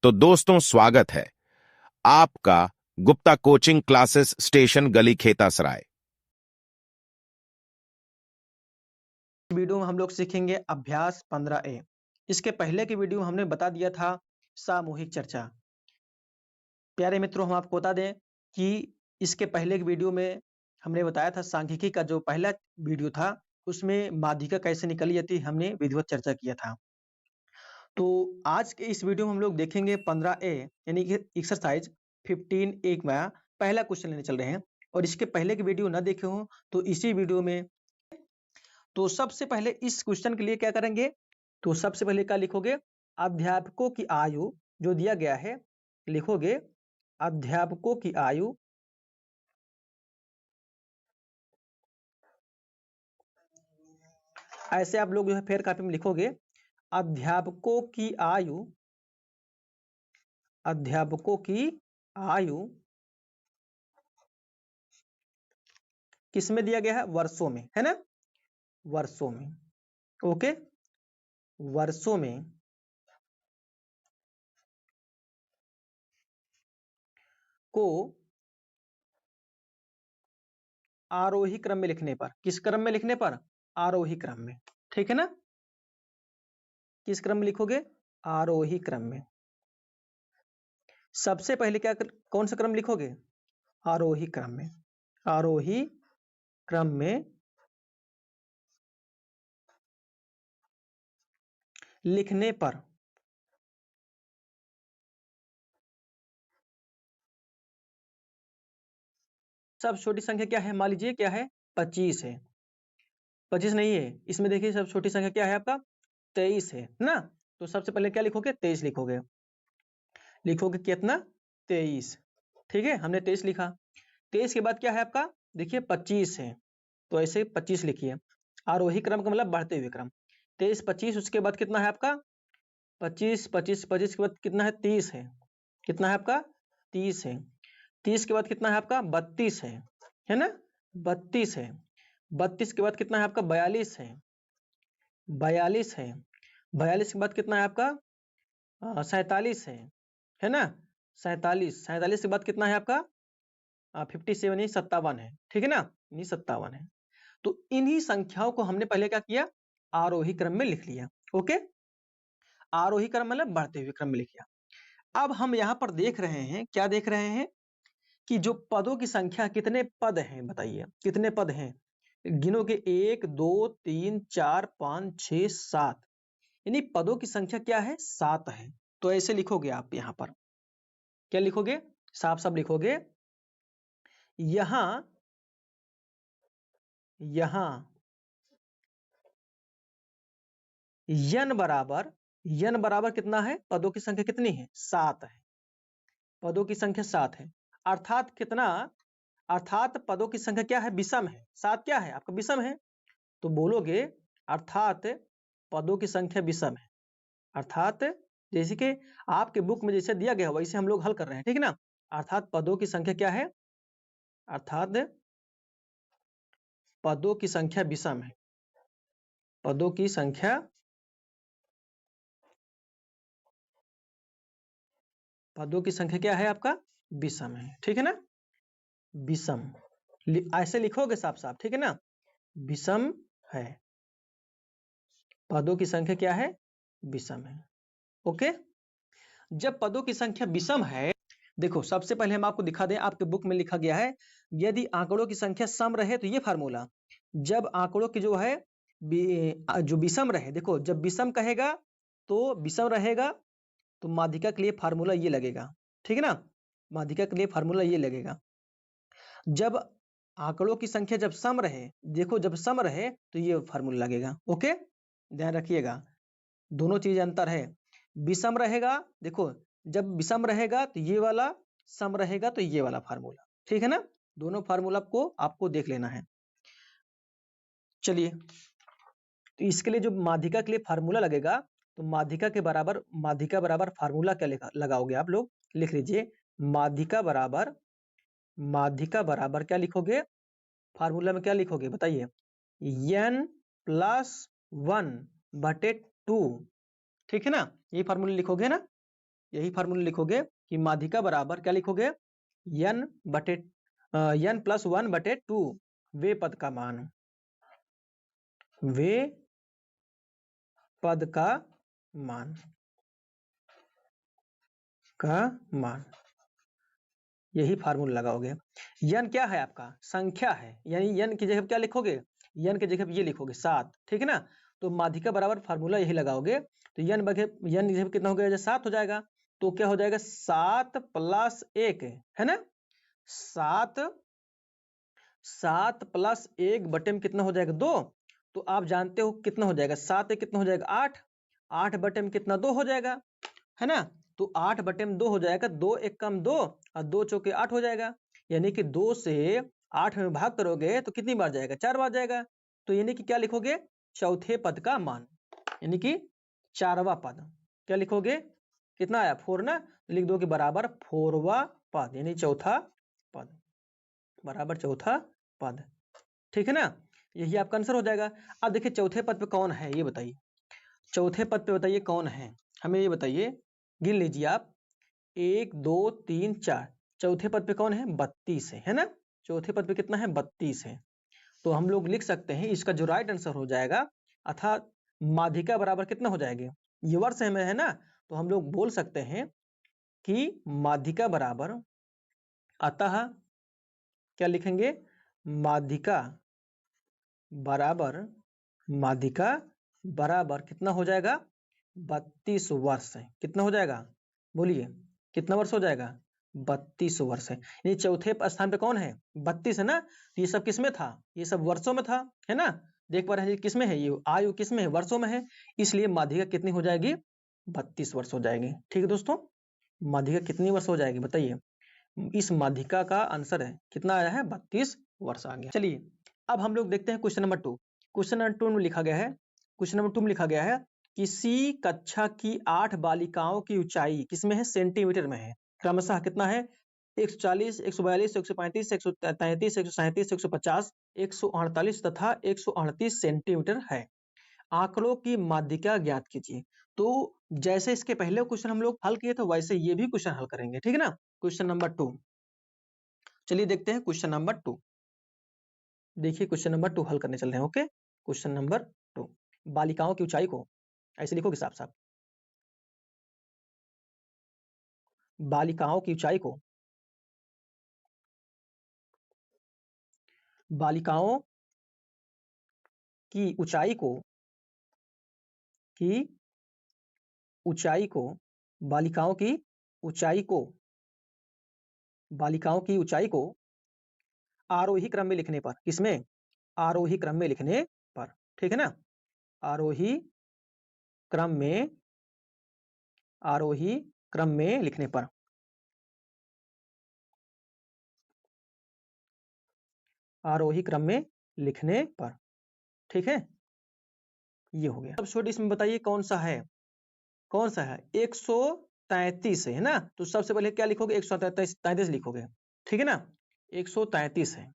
तो दोस्तों, स्वागत है आपका गुप्ता कोचिंग क्लासेस स्टेशन गली खेतासराय। वीडियो में हम लोग सीखेंगे अभ्यास 15A। इसके पहले की वीडियो में हमने बता दिया था सामूहिक चर्चा। प्यारे मित्रों, हम आपको बता दें कि इसके पहले की वीडियो में हमने बताया था सांख्यिकी का जो पहला वीडियो था उसमें माध्यिका कैसे निकली जाती हमने विधिवत चर्चा किया था। तो आज के इस वीडियो में हम लोग देखेंगे 15A यानी कि एक्सरसाइज 15A में पहला क्वेश्चन लेने चल रहे हैं। और इसके पहले की वीडियो न देखे हो तो इसी वीडियो में, तो सबसे पहले इस क्वेश्चन के लिए क्या करेंगे, तो सबसे पहले क्या लिखोगे, अध्यापकों की आयु जो दिया गया है लिखोगे अध्यापकों की आयु ऐसे आप लोग जो है फेयर कॉपी में लिखोगे अध्यापकों की आयु, अध्यापकों की आयु किसमें दिया गया है, वर्षों में, है ना, वर्षों में। ओके, वर्षों में को आरोही क्रम में लिखने पर, किस क्रम में लिखने पर, आरोही क्रम में, ठीक है ना। किस क्रम में लिखोगे, आरोही क्रम में। सबसे पहले कौन सा क्रम लिखोगे, आरोही क्रम में। आरोही क्रम में लिखने पर सब छोटी संख्या क्या है, मान लीजिए क्या है, 25 है। 25 नहीं है, इसमें देखिए सब छोटी संख्या क्या है आपका, 23 है ना। तो सबसे पहले क्या लिखोगे, 23 लिखोगे। लिखोगे कितना, 23, ठीक है, हमने 23 लिखा। 23 के बाद क्या है आपका, देखिए 25 है, तो ऐसे 25 लिखिए। आरोही क्रम का मतलब बढ़ते हुए क्रम। 23 25, उसके बाद कितना है आपका, 25 25 25 के बाद कितना है, 30 है। कितना है आपका, 30 है। 30 के बाद कितना है आपका, 32 है ना, 32 है। 32 के बाद कितना है आपका, 42 है। 42 है। 42 के बाद कितना है आपका, 47 है ना। 47, 47 के बाद कितना है आपका, 57 नहीं 57 है, ठीक है ना, नहीं 57 है। तो इन्हीं संख्याओं को हमने पहले क्या किया, आरोही क्रम में लिख लिया। ओके, आरोही क्रम मतलब बढ़ते हुए क्रम में लिख लिया। अब हम यहाँ पर देख रहे हैं, क्या देख रहे हैं कि जो पदों की संख्या, कितने पद हैं बताइए, कितने पद हैं, गिनोगे 1 2 3 4 5 6 7, यानी पदों की संख्या क्या है, 7 है। तो ऐसे लिखोगे आप, यहाँ पर क्या लिखोगे, साफ साफ लिखोगे, यहां यहां यन बराबर कितना है, पदों की संख्या कितनी है, 7 है। पदों की संख्या 7 है, अर्थात कितना, अर्थात पदों की संख्या क्या है, विषम है। 7 क्या है आपका, विषम है। तो बोलोगे अर्थात पदों की संख्या विषम है। अर्थात जैसे कि आपके बुक में जैसे दिया गया वैसे हम लोग हल कर रहे हैं, ठीक है ना। अर्थात पदों की संख्या क्या है, अर्थात पदों की संख्या विषम है। पदों की संख्या, पदों की संख्या क्या है आपका, विषम है, ठीक है ना, विषम। ऐसे लिखोगे साफ साफ, ठीक है ना, विषम है। पदों की संख्या क्या है, विषम है। ओके, जब पदों की संख्या विषम है, देखो सबसे पहले हम आपको दिखा दें, आपके बुक में लिखा गया है, यदि आंकड़ों की संख्या सम रहे तो ये फार्मूला, जब आंकड़ों की जो है जो विषम रहे, देखो जब विषम कहेगा तो विषम रहेगा, तो माध्यिका के लिए फार्मूला ये लगेगा, ठीक है ना, माध्यिका के लिए फार्मूला ये लगेगा। जब आंकड़ों की संख्या जब सम रहे, देखो जब सम रहे तो ये फार्मूला लगेगा। ओके, ध्यान रखिएगा, दोनों चीज अंतर है। विषम रहेगा, देखो जब विषम रहेगा तो ये वाला, सम रहेगा तो ये वाला फार्मूला, ठीक है ना, दोनों फार्मूला को आपको देख लेना है। चलिए, तो इसके लिए जो माध्यिका के लिए फार्मूला लगेगा, तो माध्यिका बराबर फार्मूला क्या लगाओगे आप लोग, लिख लीजिए, माध्यिका बराबर क्या लिखोगे, फार्मूला में क्या लिखोगे बताइए, n+1/2, ठीक है ना, ये फार्मूला लिखोगे ना। यही फार्मूला लिखोगे कि माध्यिका बराबर क्या लिखोगे, n+1/2 वे पद का मान, वे पद का मान यही फार्मूला लगाओगे। n क्या है आपका, संख्या है, यानी n की जगह क्या लिखोगे, n की जगह ये लिखोगे 7, ठीक है ना। तो माध्यिका बराबर फार्मूला यही लगाओगे, तो n जगह कितना हो गया, 7 हो जाएगा। तो क्या हो जाएगा, 7 + 1 है ना, 7 + 1 बटे में कितना हो जाएगा, 2। तो आप जानते हो कितना हो जाएगा, 7 कितना हो जाएगा, 8, 8 बटे में कितना, 2 हो जाएगा, है ना। तो 8 बटे में 2 हो जाएगा, 2 1 कम 2 और 2 चौके 8 हो जाएगा। यानी कि 2 से 8 में भाग करोगे तो कितनी बार जाएगा, 4 बार जाएगा। तो यानी कि क्या लिखोगे, चौथे पद का मान, यानी कि 4वां पद। क्या लिखोगे, कितना आया, 4 ना, लिख दो कि बराबर 4वां पद, यानी चौथा पद, बराबर चौथा पद, ठीक है ना। यही आपका आंसर हो जाएगा। अब देखिए चौथे पद पे कौन है ये बताइए, चौथे पद पे बताइए कौन है, हमें ये बताइए, गिन लीजिए आप, 1 2 3 4, चौथे पद पे कौन है, 32 है ना। चौथे पद पे कितना है, 32 है। तो हम लोग लिख सकते हैं इसका जो राइट आंसर हो जाएगा, अर्थात माध्यिका बराबर कितना हो जाएगी, ये वर्ष में है ना, तो हम लोग बोल सकते हैं कि माध्यिका बराबर, अतः क्या लिखेंगे, माध्यिका बराबर कितना हो जाएगा, 32 वर्ष है। कितना हो जाएगा, बोलिए कितना वर्ष हो जाएगा, 32 वर्ष है। यानी चौथे स्थान पे कौन है, 32 है ना। तो ये सब किसमें था, ये सब वर्षों में था, है ना। देख पा रहे हैं किसमें है, ये आयु किसमें है, वर्षों में है। इसलिए माध्यिका कितनी हो जाएगी, 32 वर्ष हो जाएगी। ठीक है दोस्तों, माध्यिका कितनी वर्ष हो जाएगी बताइए। इस माध्यिका का आंसर है कितना आया है, 32 वर्ष आ गया। चलिए अब हम लोग देखते हैं क्वेश्चन नंबर 2। क्वेश्चन नंबर 2 में लिखा गया है, क्वेश्चन नंबर 2 में लिखा गया है, किसी कक्षा की 8 बालिकाओं की ऊंचाई किसमें है, सेंटीमीटर में है। क्रमशः कितना है, 140, 142, 135, 133, 137, 150, 148 तथा 138 सेंटीमीटर है। आंकड़ों की माध्यिका ज्ञात कीजिए। तो जैसे इसके पहले क्वेश्चन हम लोग हल किए थे, वैसे ये भी क्वेश्चन हल करेंगे, ठीक है ना। क्वेश्चन नंबर 2, चलिए देखते हैं क्वेश्चन नंबर 2। देखिए क्वेश्चन नंबर 2 हल करने चल रहे हैं। ओके, क्वेश्चन नंबर 2, बालिकाओं की ऊंचाई को ऐसे लिखोगे साफ साफ, बालिकाओं की ऊंचाई को, बालिकाओं की ऊंचाई को, की ऊंचाई को, बालिकाओं की ऊंचाई को, बालिकाओं की ऊंचाई को आरोही क्रम में लिखने पर, किसमें, आरोही क्रम में लिखने पर, ठीक है ना। आरोही क्रम में, आरोही क्रम में लिखने पर, आरोही क्रम में लिखने पर, ठीक है, ये हो गया। अब छोटे इसमें बताइए कौन सा है, कौन सा है, 133 है ना। तो सबसे पहले क्या लिखोगे, 133 लिखोगे, ठीक है ना। 133 है,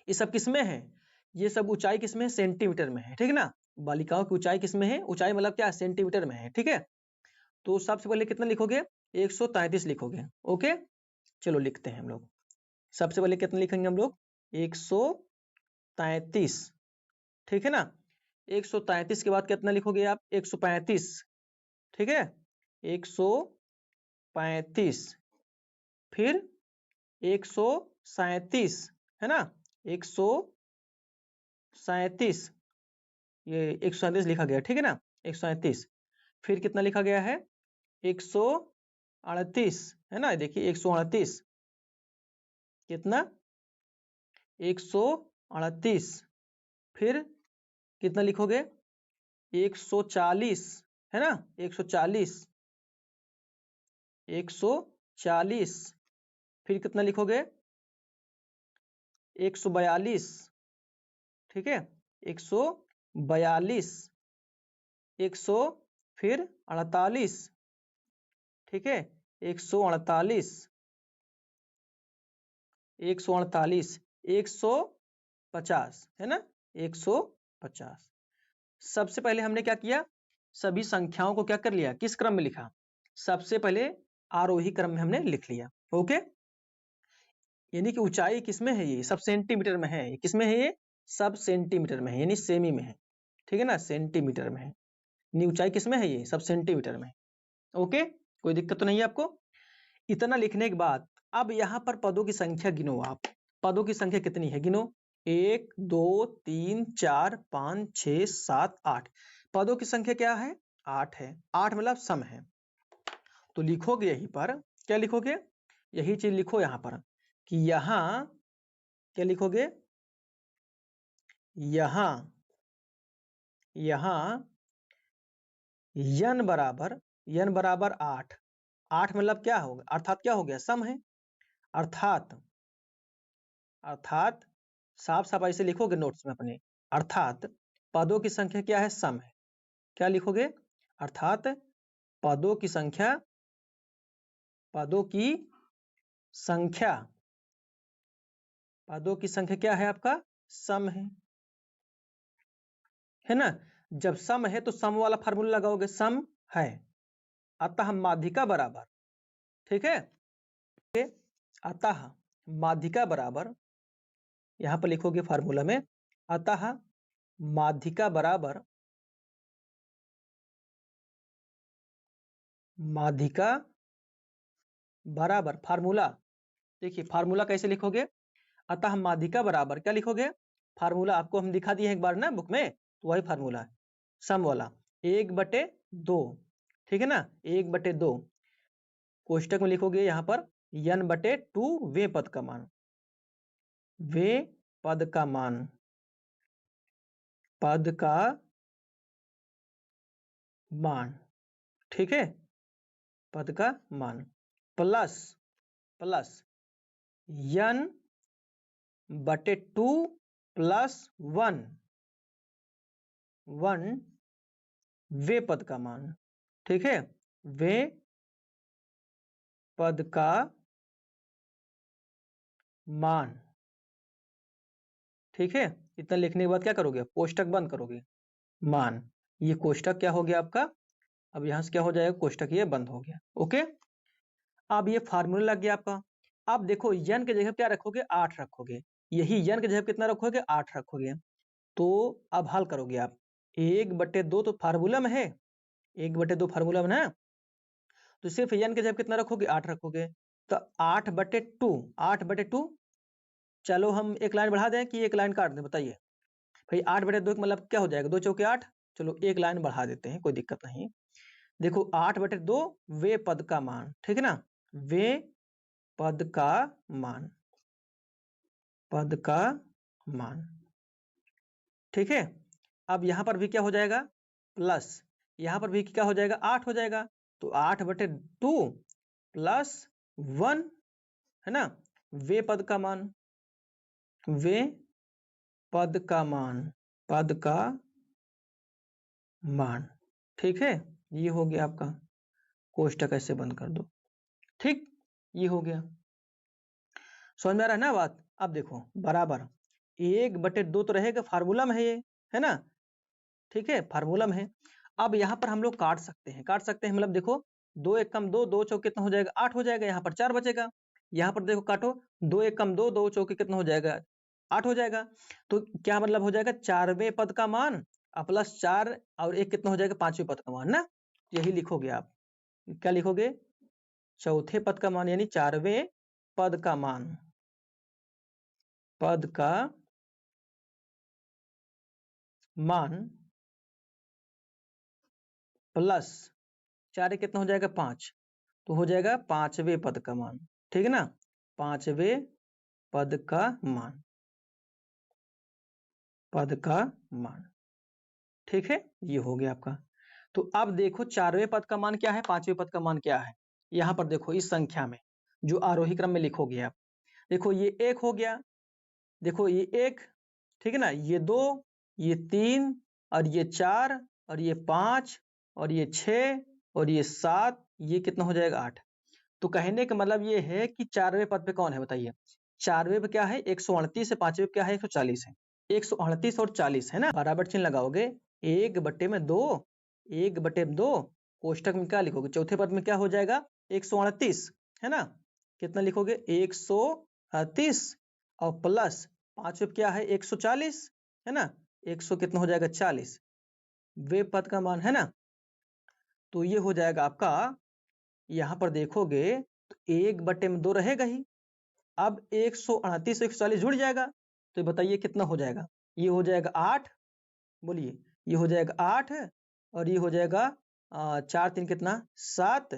ये सब किसमें है, ये सब ऊंचाई किसमें है, सेंटीमीटर में है, ठीक है ना। बालिकाओं की ऊंचाई किसमें है, ऊंचाई मतलब क्या है, सेंटीमीटर में है, ठीक है। तो सबसे पहले कितना लिखोगे, 133 लिखोगे। ओके, चलो लिखते हैं हम लोग। सबसे पहले कितना लिखेंगे हम लोग, 133, ठीक है ना। 133 के बाद कितना लिखोगे आप, 135, ठीक है, 135, फिर 137 है ना, 137, ये 137 लिखा गया, ठीक है ना, 137। फिर कितना लिखा गया है, 138 है ना, देखिए 138, कितना, 138, फिर कितना लिखोगे, 140 है ना, 140, 140, फिर कितना लिखोगे, 142, ठीक है, 142, 100, फिर 48, ठीक है, 148, 148, 150 है ना, 150। सबसे पहले हमने क्या किया, सभी संख्याओं को क्या कर लिया, किस क्रम में लिखा, सबसे पहले आरोही क्रम में हमने लिख लिया। ओके, यानी कि ऊंचाई किसमें है, ये सब सेंटीमीटर में है। किसमें है ये, सब सेंटीमीटर में है, यानी सेमी में है। ठीक है ना, सेंटीमीटर में है, यानी ऊंचाई किसमें है, ये सब सेंटीमीटर में है। ओके, कोई दिक्कत तो नहीं है आपको। इतना लिखने के बाद अब यहाँ पर पदों की संख्या गिनो आप। पदों की संख्या कितनी है, गिनो। 1 2 3 4 5 6 7 8। पदों की संख्या क्या है, 8 है। 8 मतलब सम है। तो लिखोगे यहीं पर, क्या लिखोगे, यही चीज लिखो यहाँ पर कि यहाँ क्या लिखोगे, यहाँ यन बराबर 8। 8 मतलब क्या होगा, अर्थात क्या हो गया, सम है। अर्थात साफ साफ ऐसे लिखोगे नोट्स में अपने, अर्थात पदों की संख्या क्या है, सम है। क्या लिखोगे, अर्थात पदों की संख्या क्या है आपका, सम है ना। जब सम है तो सम वाला फार्मूला लगाओगे, सम है अतः माध्यिका बराबर। ठीक है, अतः माध्यिका बराबर, यहां पर लिखोगे फार्मूला में, अतः माध्यिका बराबर फार्मूला। देखिए फार्मूला कैसे लिखोगे, अतः माध्यिका बराबर क्या लिखोगे, फार्मूला आपको हम दिखा दिए एक बार ना बुक में, तो वही फार्मूला है सम वाला, 1/2। ठीक है ना, 1/2 कोष्टक में लिखोगे यहाँ पर n/2 वे पद का मान, ठीक है, पद का मान प्लस n/2 प्लस 1 वे पद का मान। ठीक है, वे पद का मान। ठीक है, इतना लिखने के बाद क्या करोगे, कोष्टक बंद करोगे, मान। ये कोष्टक क्या हो गया आपका, अब यहां से क्या हो जाएगा, कोष्टक ये बंद हो गया। ओके, अब ये फार्मूला लग गया आपका। अब देखो n की जगह क्या रखोगे, 8 रखोगे। यही n की जगह कितना रखोगे, 8 रखोगे। तो अब हल करोगे आप, 1/2 तो फार्मूला में है, 1/2 फार्मूला में ना, तो सिर्फ n की जगह कितना रखोगे, 8 रखोगे। तो 8/2 चलो हम एक लाइन बढ़ा दें कि एक लाइन काट दें, बताइए भाई। 8/2 मतलब क्या हो जाएगा, 2 चौके 8। चलो एक लाइन बढ़ा देते हैं, कोई दिक्कत नहीं। देखो 8/2 वे पद का मान। ठीक है ना, वे पद का मान। ठीक है, अब यहां पर भी क्या हो जाएगा, प्लस, यहां पर भी क्या हो जाएगा, 8 हो जाएगा। तो 8/2 प्लस 1 है ना, वे पद का मान, ठीक है, ये हो गया आपका, कोष्टक ऐसे बंद कर दो। ठीक, ये हो गया, समझ में आ रहा है ना बात। अब देखो बराबर 1/2 तो रहेगा, फार्मूला में है ये, है ना। ठीक है, फार्मूला में है। अब यहाँ पर हम लोग काट सकते हैं, मतलब देखो 2 1 कम 2, 2 चौके कितना हो जाएगा, 8 हो जाएगा। यहाँ पर 4 बचेगा, यहाँ पर देखो काटो, 2 1 कम 2, 2 चौके कितना हो जाएगा, 8 हो जाएगा। तो क्या मतलब हो जाएगा, 4वें पद का मान प्लस 4 और 1 कितना हो जाएगा, 5वें पद का मान ना। यही लिखोगे आप, क्या लिखोगे, चौथे पद का मान, यानी 4वें पद का मान, प्लस 4 कितना हो जाएगा, 5। तो हो जाएगा 5वें पद का मान। ठीक है ना, 5वें पद का मान। ठीक है, ये हो गया आपका। तो अब देखो 4वें पद का मान क्या है, 5वें पद का मान क्या है। यहां पर देखो इस संख्या में जो आरोही क्रम में लिखोगे आप, देखो ये 1 हो गया, देखो ये 1, ठीक है ना, ये 2, ये 3 और ये 4 और ये 5 और ये 6 और ये 7, ये कितना हो जाएगा, 8। तो कहने का मतलब ये है कि 4वें पद पे कौन है, बताइए। 4वें पे क्या है, 138 है, 5वें पे क्या है, 140 है। 138 और 40 है ना, बराबर चिन्ह लगाओगे, 1/2, 1/2 कोष्टक में क्या लिखोगे, चौथे पद में क्या हो जाएगा 138 है ना, कितना लिखोगे 138 और प्लस 5 क्या है 140 है ना, 100 कितना हो जाएगा 40 वे पद का मान है ना। तो ये हो जाएगा आपका, यहाँ पर देखोगे तो 1/2 रहेगा ही। अब 138 140 जुड़ जाएगा, तो बताइए कितना हो जाएगा, ये हो जाएगा 8, बोलिए ये हो जाएगा 8 और ये हो जाएगा 4 3 कितना 7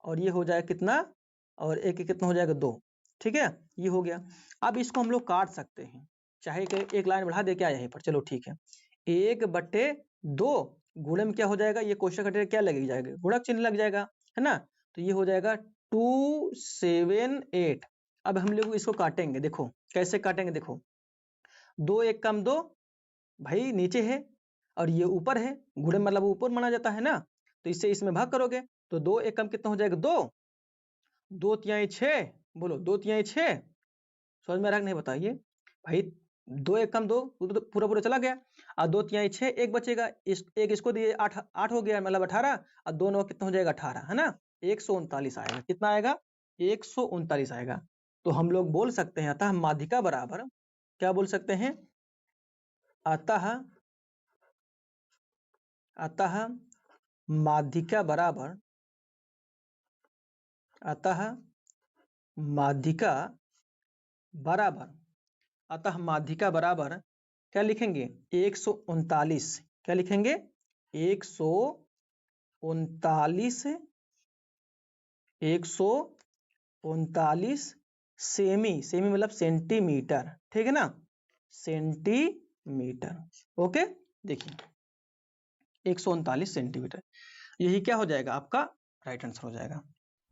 और ये हो जाएगा कितना और एक कितना हो जाएगा 2, ठीक है ये हो गया। अब इसको हम लोग काट सकते हैं, चाहे कि एक लाइन बढ़ा दे क्या यहीं पर, चलो ठीक है 1/2 गुणे में क्या हो जाएगा, ये कोष्टक हटेगा क्या लग जाएगा गुणक चिन्ह लग जाएगा है ना, तो ये हो जाएगा 278। अब हम लोग इसको काटेंगे, देखो कैसे काटेंगे, देखो 2 1 कम 2 भाई नीचे है और ये ऊपर है, गुणे मतलब ऊपर माना जाता है ना, तो इससे इसमें भाग करोगे तो 2 1 कम कितना हो जाएगा 2, 2 तिहाई 6, बोलो 2 तिहाई 6, समझ में आ रहा नहीं बताइए भाई, 2 1 कम 2 पूरा पूरा चला गया और 2 तिहाई 6 एक बचेगा, एक इसको दिए 8 8 हो गया मतलब 18 और 2 9 कितना हो जाएगा 18 है ना, 139 आएगा, कितना आएगा 139 आएगा। तो हम लोग बोल सकते हैं अतः माध्यिका बराबर, क्या बोल सकते हैं, अतः माध्यिका बराबर, अतः माध्यिका बराबर, अतः माध्यिका बराबर क्या लिखेंगे 139, क्या लिखेंगे 139 सेमी, सेमी मतलब सेंटीमीटर, ठीक है ना सेंटीमीटर, ओके देखिए 139 सेंटीमीटर, यही क्या हो जाएगा आपका राइट आंसर हो जाएगा।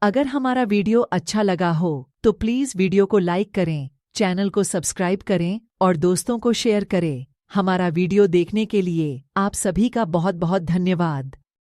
अगर हमारा वीडियो अच्छा लगा हो तो प्लीज वीडियो को लाइक करें, चैनल को सब्सक्राइब करें और दोस्तों को शेयर करें। हमारा वीडियो देखने के लिए आप सभी का बहुत बहुत धन्यवाद।